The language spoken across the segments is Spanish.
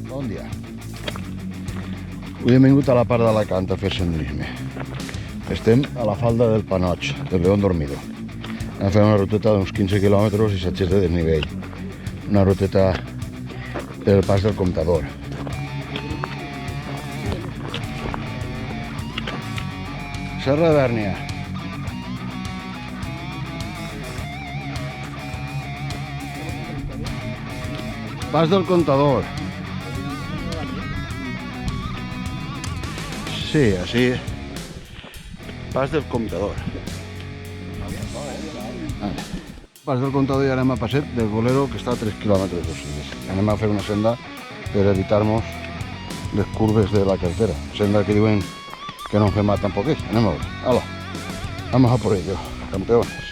Bon dia. Avui hem vingut a la part d'Alacant a fer senderisme. Estem a la falda del Panoig, del León Dormido. Hem fet una ruteta d'uns 15 quilòmetres i 700 de desnivell. Una ruteta del pas del Comptador. Serra de Bèrnia. Pas del Contador. Sí, así. Pas del Comptador. Pas del Comptador i anem a passet del Bolero, que està a 3 quilòmetres o sigui. Anem a fer una senda per evitar-nos les curves de la carretera. Senda que diuen que no fem mal tampoc és. Anem a veure. Hola. Vamos a por ello, campeones.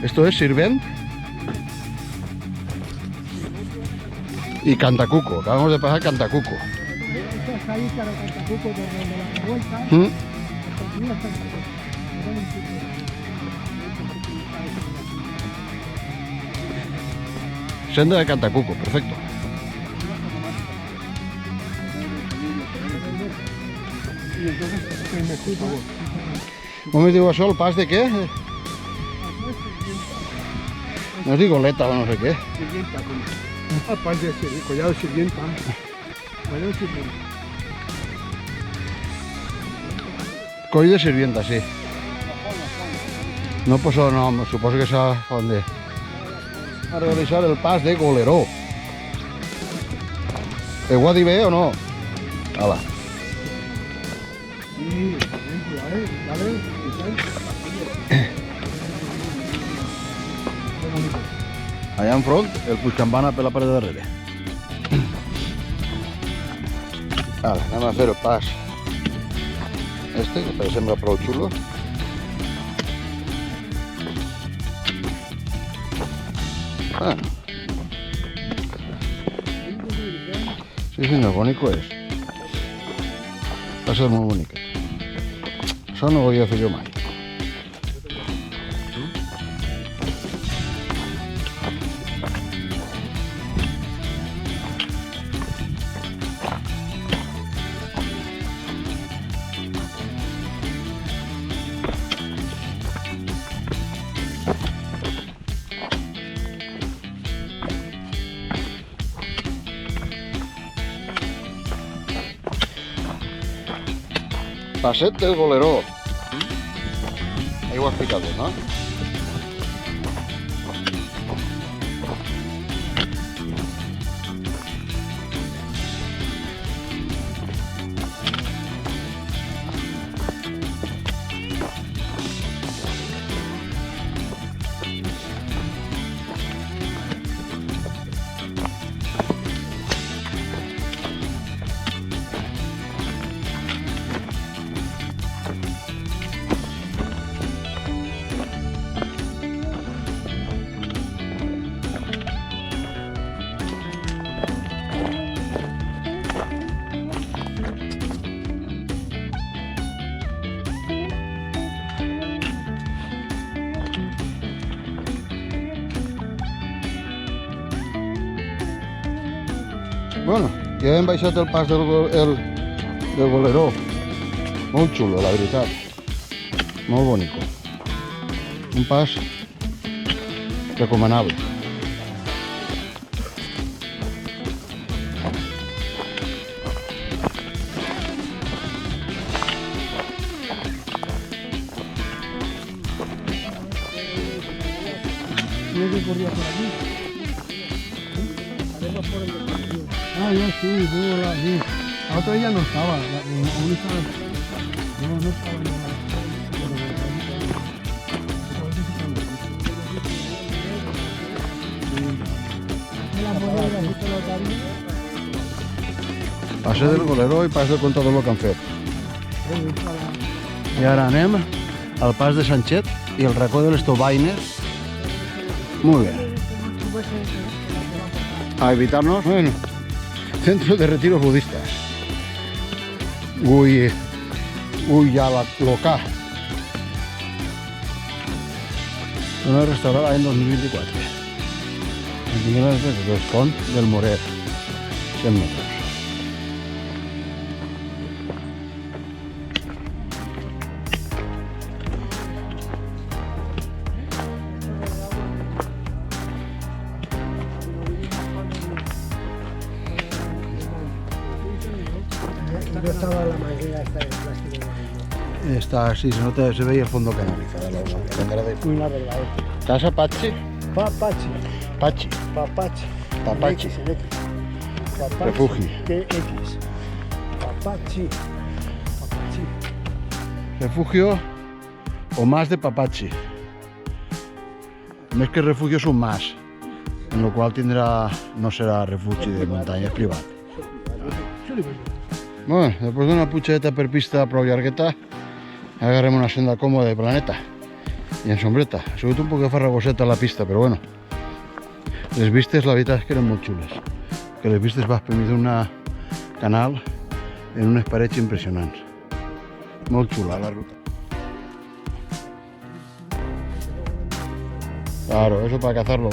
Esto es Sirvent y Cantacuco. Acabamos de pasar Cantacuco. Esto está ahí, claro, Cantacuco, desde la vuelta. Senda de Cantacuco, perfecto. ¿Cómo me digo eso? ¿El pas de qué? No es goleta o no sé qué. Sirvienta, aparte de collado sirvienta. Collado sirvienta. Coll de sirvienta, sí. No, pues no, suposo que es a donde a realizar el pas de Goleró. ¿Te guadi bé o no? Hala. Sí, dale. Allà enfront, el Puigcampana per la part de darrere. Ara, anem a fer el pas este, que sembla prou xulo. Sí, senyor, bonico és. Va ser molt bonic. Això no ho havia fet jo mai. Passet del Goleró. Ahí ho has ficat, no? Bueno, ja hem baixat el pas del Goleró. Molt xulo, la veritat. Molt bonico. Un pas recomanable. ¿No que corría por aquí? Haremos por el de Ah, ya sí, luego sí. La otra ya no estaba, aún estaba. No estaba en la. La moneda, justo lo Passeig del Golero i pas del Contador el que han fet. I ara anem al pas de Sanchet i el racó de les Tobaines. Muy bien. A evitarnos, bueno, centro de retiros budistas. Uy ya la loca. Una restaurada en 2024. El primer del Pont del Moret. 100 metros. ¿Dónde estaba la manguera esta de plástico? Está, sí, se veía el fondo canalizado. Muy la verdad. ¿Casa Pachi? Papachi. Pachi. Papachi. Papachi. Papachi. Refugio. TX. Papachi. Papachi. Refugio o más de Papachi. Més que refugio es un más, en lo cual no será refugio de montaña, es privado. Bueno, después de una puchadeta per pista prou llargueta, agarrem una senda còmoda de planeta i en sombreta. Ha sigut un poc farragoseta la pista, però bueno, les vistes la veritat és que eren molt xules. Que les vistes vas per mig d'un canal en unes parets impressionants. Molt xula la ruta. Claro, eso para cazarlo.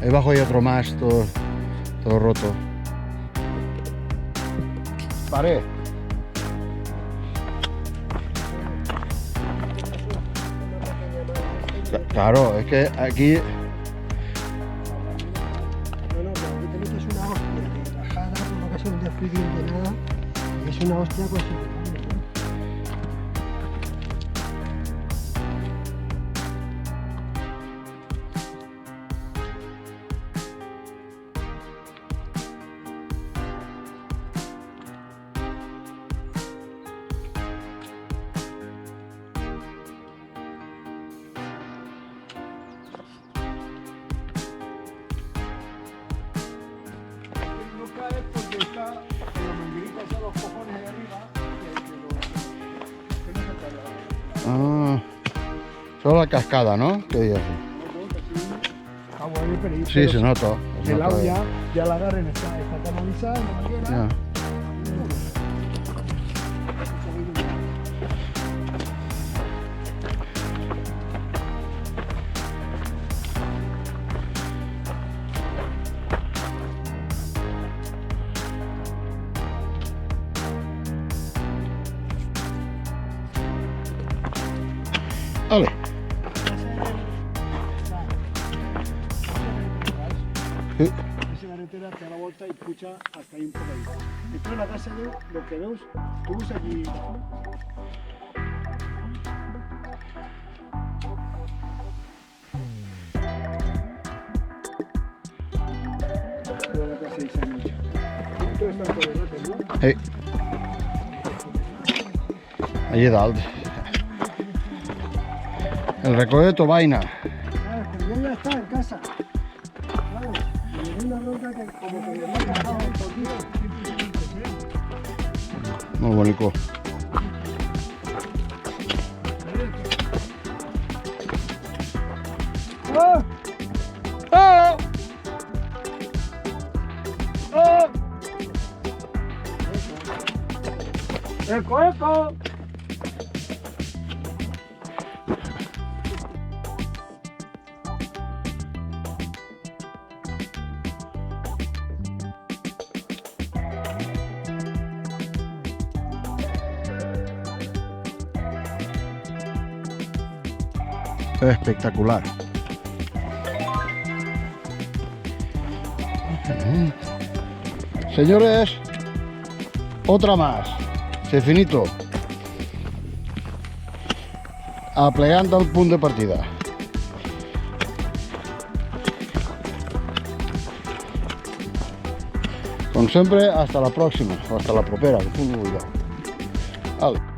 Ahí abajo hay otro más, todo roto. Paré. Claro, es que aquí... No, pero aquí te metes una hostia de bajada, por lo que sea un desfrigir de nada, y es una hostia considerable, ¿no? Porque está con la manguerita hacia los cojones de arriba que no se carga. Ah, solo la cascada, ¿no? ¿Qué digas? Agua de perito. Sí, se nota. se El nota. agua ya la agarren, está canalizada en la manguera. Ya. Vale. Sí. Esa carretera te da la vuelta y pucha hasta ahí un poco ahí. Después de la casa de lo que veus, tú ves aquí. Toda la casa de San Luis. Todo está todo el rato, ¿no? Hey. Allí dalt. El racó de Tobaina. Claro, pero yo ya estaba en casa. Claro, y me dio una bronca que como que me había dejado por día. Muy bonito. ¡Oh! ¡Oh! ¡Oh! ¡Eco, eco! Espectacular. Señores, otra más. Se finito. Aplegando al punt de partida. Com sempre, hasta la pròxima, o hasta la propera, que punt vulgueu. Vale.